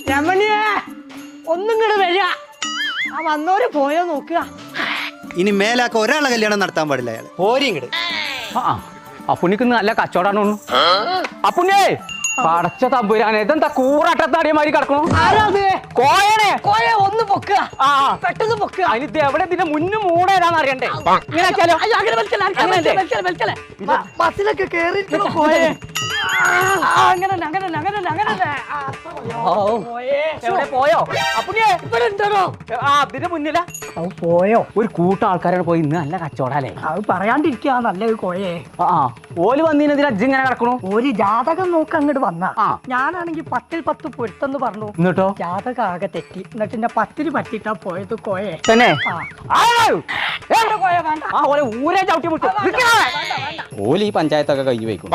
രമണിയെ ഒന്നും കൂടെ വരിക. ആ വന്നോര് പോയോ നോക്കുക. ഇനി മേലാക്ക ഒരാളെ കല്യാണം നടത്താൻ പാടില്ല അയാൾ. പോരിങ്ങട്. അപ്പുണ്ണിക്ക് നല്ല കച്ചവടാണ്. അപ്പുണ്ണിയേ പടച്ച തമ്പുരാനെ ഇതെന്താ കൂറാട്ടത്താടിയമാതിരി കിടക്കണു? കോയനെ കോയെ ഒന്ന് പൊക്കുക. പെട്ടെന്ന് പൊക്കുക. അതിന് എവിടെ ഇതിന്റെ മുന്നും മൂടേതാന്ന് അറിയണ്ടേ? ബസ്സിലൊക്കെ കേറിയിരിക്കണോ കോയെ? അങ്ങനെ പോയോ അപ്പുണ്ണിയെ? ഇവിടെ ഉണ്ടോ? അതിന്റെ മുന്നില പോയോ? ഒരു കൂട്ടം ആൾക്കാരാണ് പോയി. ഇന്ന് നല്ല കച്ചവടല്ലേ? അത് പറയാണ്ടിരിക്കാ നല്ലത് കോയെ. ഓല് വന്നതിനെതിരെ അജ്ജ് ഇങ്ങനെ കിടക്കണു. ഒരു ജാതകം നോക്ക അങ്ങോട്ട് വന്ന ഞാനാണെങ്കി 10 ൽ 10 പൊരുത്തെന്ന് പറഞ്ഞു. എന്നിട്ടോ ജാതകം ആകെ തെറ്റി. എന്നിട്ട് എന്റെ 10 പറ്റിട്ടാ പോയത് കോയെ. തന്നെ കോയ വേണ്ട. ഊരെ ചവിട്ടി മുട്ടും. ഓല് ഈ പഞ്ചായത്തൊക്കെ കഴിഞ്ഞു വയ്ക്കും.